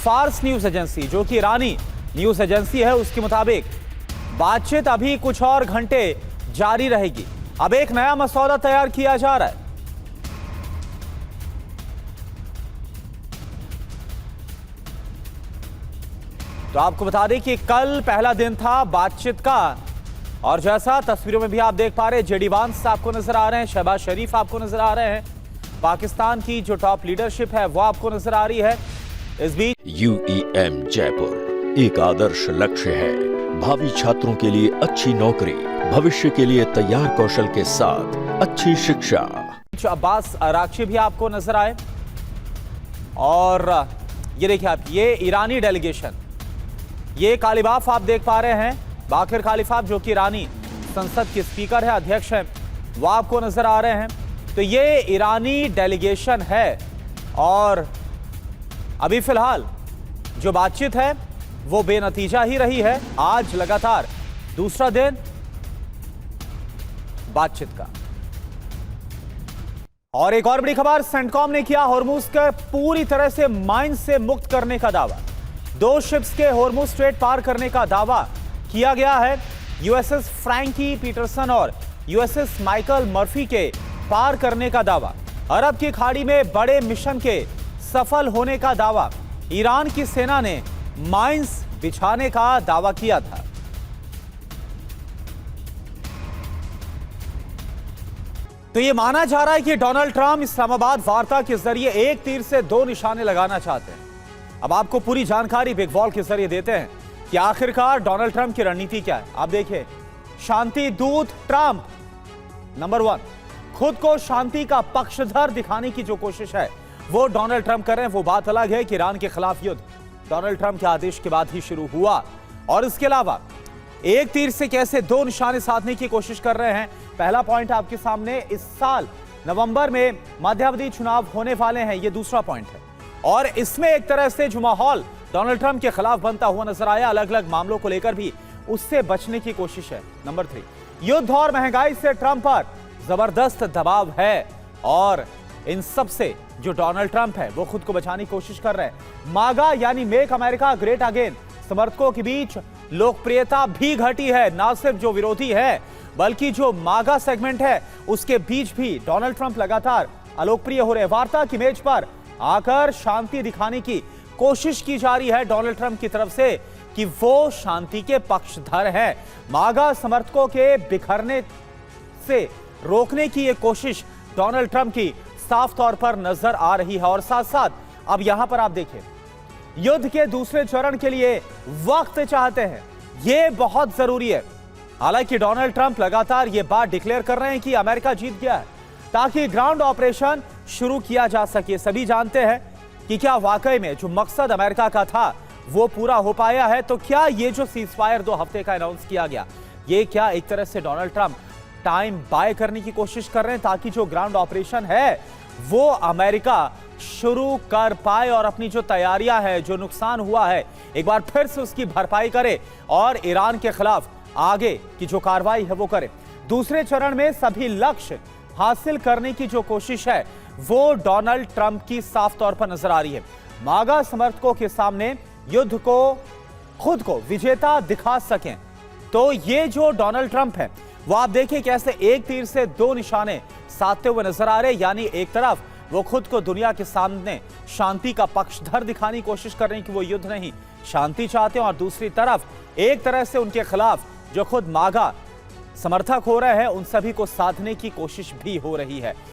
Fars news agency, जो कि ईरानी news agency है, उसके मुताबिक बातचीत अभी कुछ और घंटे जारी रहेगी। अब एक नया मसौदा तैयार किया जा रहा है। तो आपको बता दें कि कल पहला दिन था बातचीत का, और जैसा तस्वीरों में भी आप देख पा रहे हैं, जेडी वांस आपको नजर आ रहे हैं, शहबाज शरीफ आपको नजर आ रहे हैं, पाकिस्तान की जो टॉप लीडरशिप है वो आपको नजर आ रही है। इस बीच UEM जयपुर एक आदर्श लक्ष्य है, भावी छात्रों के लिए अच्छी नौकरी, भविष्य के लिए तैयार कौशल के साथ अच्छी शिक्षा। अब्बास अरागची भी आपको नजर आए, और ये देखिए आप, ये ईरानी डेलीगेशन, ये कालिबाफ आप देख पा रहे हैं, बाकिर कालिबाफ, जो कि ईरानी संसद के स्पीकर है, अध्यक्ष हैं, वो आपको नजर आ रहे हैं। तो ये ईरानी डेलीगेशन है, और अभी फिलहाल जो बातचीत है वो बेनतीजा ही रही है। आज लगातार दूसरा दिन बातचीत का। और एक और बड़ी खबर, सेंटकॉम ने किया हॉर्मुज के पूरी तरह से माइन से मुक्त करने का दावा। 2 शिप्स के हॉर्मुज स्ट्रेट पार करने का दावा किया गया है। यूएसएस फ्रैंकी पीटरसन और यूएसएस माइकल मर्फी के पार करने का दावा। अरब की खाड़ी में बड़े मिशन के सफल होने का दावा। ईरान की सेना ने माइंस बिछाने का दावा किया था। तो यह माना जा रहा है कि डोनाल्ड ट्रंप इस्लामाबाद वार्ता के जरिए एक तीर से 2 निशाने लगाना चाहते हैं। अब आपको पूरी जानकारी बिग वॉल के जरिए देते हैं कि आखिरकार डोनाल्ड ट्रंप की रणनीति क्या है। आप देखिए, शांति दूत ट्रंप नंबर 1, खुद को शांति का पक्षधर दिखाने की जो कोशिश है वो डोनाल्ड ट्रंप कर रहे हैं। वो बात अलग है कि ईरान के खिलाफ युद्ध डोनाल्ड ट्रंप के आदेश के बाद ही शुरू हुआ, और इसके अलावा एक तीर से कैसे 2 निशाने साधने की कोशिश कर रहे हैं। पहला पॉइंट आपके सामने, इस साल नवंबर में मध्यावधि चुनाव होने वाले हैं, ये दूसरा पॉइंट है, और इसमें एक तरह से जो माहौल डोनाल्ड ट्रंप के खिलाफ बनता हुआ नजर आया, अलग अलग मामलों को लेकर भी उससे बचने की कोशिश है। नंबर 3, युद्ध और महंगाई से ट्रंप पर जबरदस्त दबाव है, और इन सब से जो डोनाल्ड ट्रंप है वो खुद को बचाने की कोशिश कर रहे हैं। मागा यानी मेक अमेरिका ग्रेट अगेन समर्थकों के बीच लोकप्रियता भी घटी है। ना सिर्फ जो विरोधी है, बल्कि जो मागा सेगमेंट है उसके बीच भी डोनाल्ड ट्रंप लगातार अलोकप्रिय हो रहे हैं। वार्ता की मेज पर आकर शांति दिखाने की कोशिश की जा रही है डोनाल्ड ट्रंप की तरफ से कि वो शांति के पक्षधर हैं। मागा समर्थकों के बिखरने से रोकने की यह कोशिश डोनाल्ड ट्रंप की साफ तौर पर नजर आ रही है। और साथ साथ अब यहां पर आप देखिए, युद्ध के दूसरे चरण के लिए वक्त चाहते हैं, यह बहुत जरूरी है। हालांकि डोनाल्ड ट्रंप लगातार यह बात डिक्लेयर कर रहे हैं कि अमेरिका जीत गया है, ताकि ग्राउंड ऑपरेशन शुरू किया जा सके। सभी जानते हैं कि क्या वाकई में जो मकसद अमेरिका का था वो पूरा हो पाया है। तो क्या ये जो सीजफायर 2 हफ्ते का अनाउंस किया गया, ये क्या एक तरह से डोनाल्ड ट्रंप टाइम बाय करने की कोशिश कर रहे हैं, ताकि जो ग्राउंड ऑपरेशन है वो अमेरिका शुरू कर पाए और अपनी जो तैयारियां हैं, जो नुकसान हुआ है, एक बार फिर से उसकी भरपाई करे और ईरान के खिलाफ आगे की जो कार्रवाई है वो करे। दूसरे चरण में सभी लक्ष्य हासिल करने की जो कोशिश है वो डोनाल्ड ट्रंप की साफ तौर पर नजर आ रही है। मागा समर्थकों के सामने युद्ध को खुद को विजेता दिखा सकें, तो ये जो डोनाल्ड ट्रंप है वो आप देखिए कैसे एक तीर से 2 निशाने साधते हुए नजर आ रहे हैं। यानी एक तरफ वो खुद को दुनिया के सामने शांति का पक्षधर दिखाने की कोशिश कर रहे हैं कि वो युद्ध नहीं, शांति चाहते हैं, और दूसरी तरफ एक तरह से उनके खिलाफ जो खुद मागा समर्थक हो रहे हैं उन सभी को साधने की कोशिश भी हो रही है।